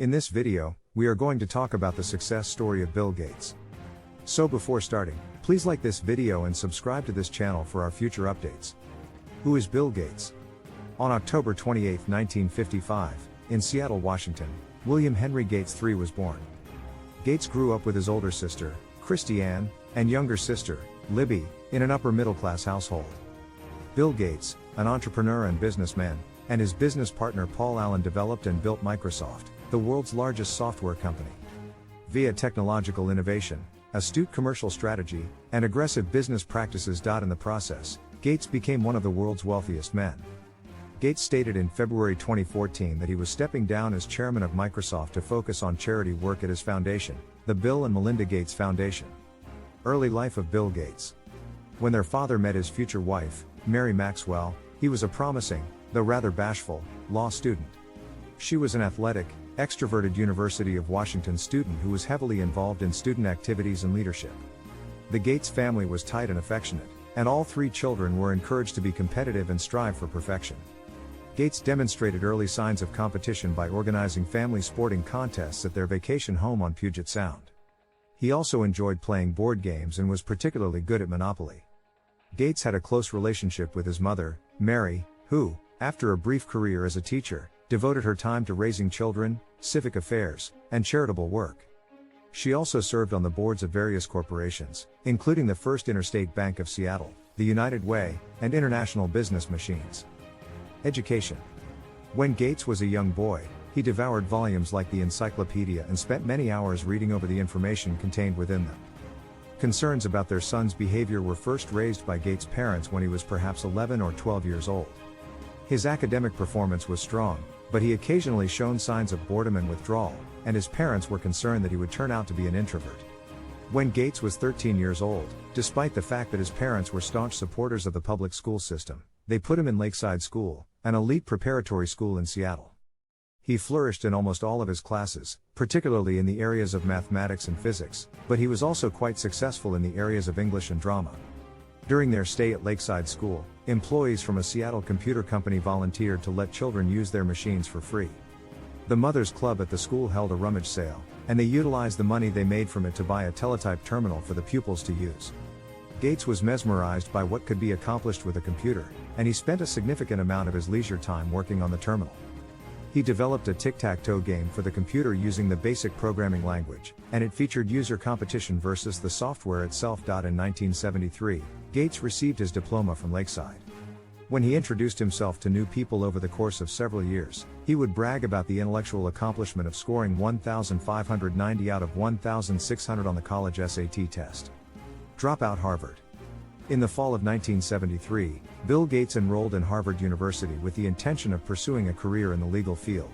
In this video, we are going to talk about the success story of Bill Gates. So before starting, please like this video and subscribe to this channel for our future updates. Who is Bill Gates? On October 28, 1955, in Seattle, Washington, William Henry Gates III was born. Gates grew up with his older sister, Christy Ann, and younger sister, Libby, in an upper-middle-class household. Bill Gates, an entrepreneur and businessman, and his business partner Paul Allen developed and built Microsoft, the world's largest software company. Via technological innovation, astute commercial strategy, and aggressive business practices. In the process, Gates became one of the world's wealthiest men. Gates stated in February 2014 that he was stepping down as chairman of Microsoft to focus on charity work at his foundation, the Bill and Melinda Gates Foundation. Early life of Bill Gates. When their father met his future wife, Mary Maxwell, he was a promising, though rather bashful, law student. She was an athletic, extroverted University of Washington student who was heavily involved in student activities and leadership. The Gates family was tight and affectionate, and all three children were encouraged to be competitive and strive for perfection. Gates demonstrated early signs of competition by organizing family sporting contests at their vacation home on Puget Sound. He also enjoyed playing board games and was particularly good at Monopoly. Gates had a close relationship with his mother, Mary, who, after a brief career as a teacher, devoted her time to raising children, civic affairs, and charitable work. She also served on the boards of various corporations, including the First Interstate Bank of Seattle, the United Way, and International Business Machines. Education. When Gates was a young boy, he devoured volumes like the encyclopedia and spent many hours reading over the information contained within them. Concerns about their son's behavior were first raised by Gates' parents when he was perhaps 11 or 12 years old. His academic performance was strong, but he occasionally showed signs of boredom and withdrawal, and his parents were concerned that he would turn out to be an introvert. When Gates was 13 years old, despite the fact that his parents were staunch supporters of the public school system, they put him in Lakeside School, an elite preparatory school in Seattle. He flourished in almost all of his classes, particularly in the areas of mathematics and physics, but he was also quite successful in the areas of English and drama. During their stay at Lakeside School, employees from a Seattle computer company volunteered to let children use their machines for free. The Mothers Club at the school held a rummage sale, and they utilized the money they made from it to buy a teletype terminal for the pupils to use. Gates was mesmerized by what could be accomplished with a computer, and he spent a significant amount of his leisure time working on the terminal. He developed a tic-tac-toe game for the computer using the BASIC programming language, and it featured user competition versus the software itself. In 1973, Gates received his diploma from Lakeside. When he introduced himself to new people over the course of several years, he would brag about the intellectual accomplishment of scoring 1,590 out of 1,600 on the college SAT test. Dropout Harvard. In the fall of 1973, Bill Gates enrolled in Harvard University with the intention of pursuing a career in the legal field.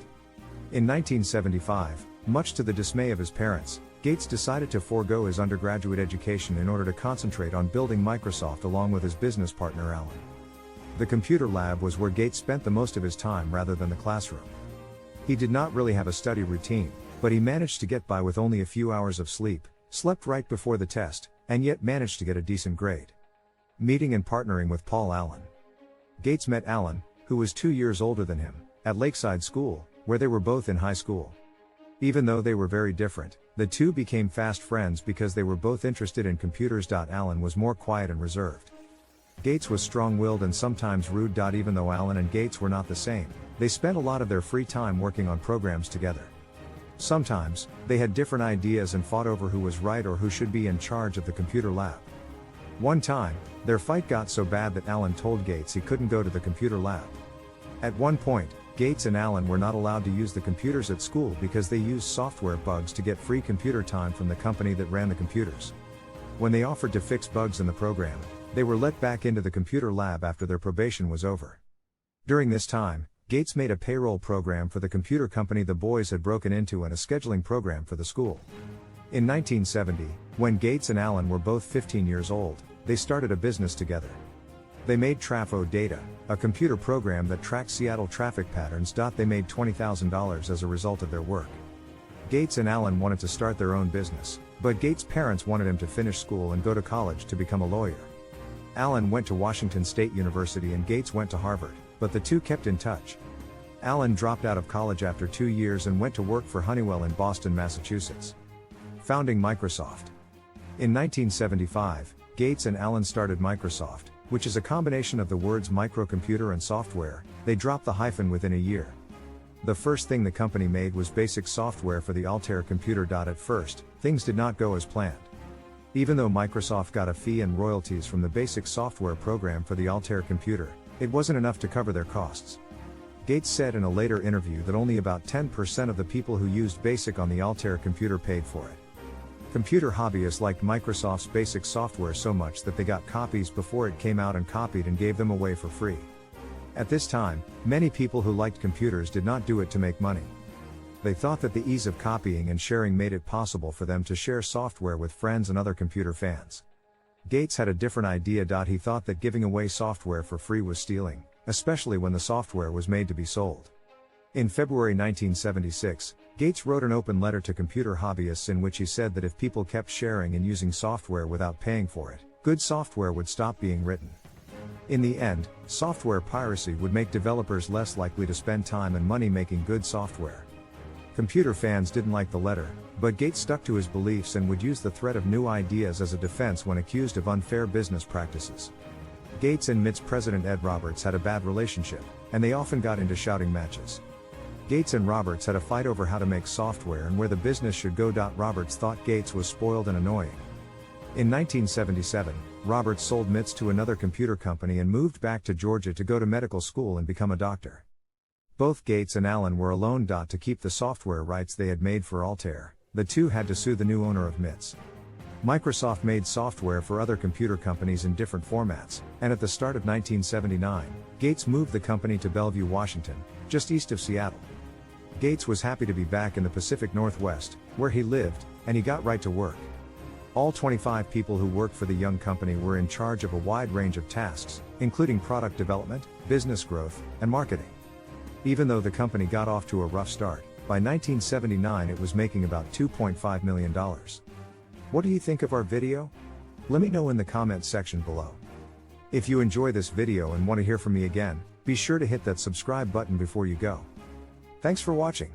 In 1975, much to the dismay of his parents, Gates decided to forego his undergraduate education in order to concentrate on building Microsoft along with his business partner Allen. The computer lab was where Gates spent the most of his time rather than the classroom. He did not really have a study routine, but he managed to get by with only a few hours of sleep, slept right before the test, and yet managed to get a decent grade. Meeting and partnering with Paul Allen. Gates met Allen, who was 2 years older than him, at Lakeside School, where they were both in high school. Even though they were very different, the two became fast friends because they were both interested in computers. Allen was more quiet and reserved. Gates was strong-willed and sometimes rude. Even though Allen and Gates were not the same, they spent a lot of their free time working on programs together. Sometimes, they had different ideas and fought over who was right or who should be in charge of the computer lab. One time, their fight got so bad that Allen told Gates he couldn't go to the computer lab. At one point, Gates and Allen were not allowed to use the computers at school because they used software bugs to get free computer time from the company that ran the computers. When they offered to fix bugs in the program, they were let back into the computer lab after their probation was over. During this time, Gates made a payroll program for the computer company the boys had broken into and a scheduling program for the school. In 1970, when Gates and Allen were both 15 years old, they started a business together. They made Trafo Data, a computer program that tracked Seattle traffic patterns. They made $20,000 as a result of their work. Gates and Allen wanted to start their own business, but Gates' parents wanted him to finish school and go to college to become a lawyer. Allen went to Washington State University and Gates went to Harvard, but the two kept in touch. Allen dropped out of college after 2 years and went to work for Honeywell in Boston, Massachusetts. Founding Microsoft. In 1975, Gates and Allen started Microsoft, which is a combination of the words microcomputer and software. They dropped the hyphen within a year. The first thing the company made was basic software for the Altair computer. At first, things did not go as planned. Even though Microsoft got a fee and royalties from the basic software program for the Altair computer, it wasn't enough to cover their costs. Gates said in a later interview that only about 10% of the people who used BASIC on the Altair computer paid for it. Computer hobbyists liked Microsoft's basic software so much that they got copies before it came out and copied and gave them away for free. At this time, many people who liked computers did not do it to make money. They thought that the ease of copying and sharing made it possible for them to share software with friends and other computer fans. Gates had a different idea. He thought that giving away software for free was stealing, especially when the software was made to be sold. In February 1976, Gates wrote an open letter to computer hobbyists in which he said that if people kept sharing and using software without paying for it, good software would stop being written. In the end, software piracy would make developers less likely to spend time and money making good software. Computer fans didn't like the letter, but Gates stuck to his beliefs and would use the threat of new ideas as a defense when accused of unfair business practices. Gates and MIT's president Ed Roberts had a bad relationship, and they often got into shouting matches. Gates and Roberts had a fight over how to make software and where the business should go. Roberts thought Gates was spoiled and annoying. In 1977, Roberts sold MITS to another computer company and moved back to Georgia to go to medical school and become a doctor. Both Gates and Allen were alone. To keep the software rights they had made for Altair, the two had to sue the new owner of MITS. Microsoft made software for other computer companies in different formats, and at the start of 1979, Gates moved the company to Bellevue, Washington, just east of Seattle. Gates was happy to be back in the Pacific Northwest, where he lived, and he got right to work. All 25 people who worked for the young company were in charge of a wide range of tasks, including product development, business growth, and marketing. Even though the company got off to a rough start, by 1979 it was making about $2.5 million. What do you think of our video? Let me know in the comments section below. If you enjoy this video and want to hear from me again, be sure to hit that subscribe button before you go. Thanks for watching.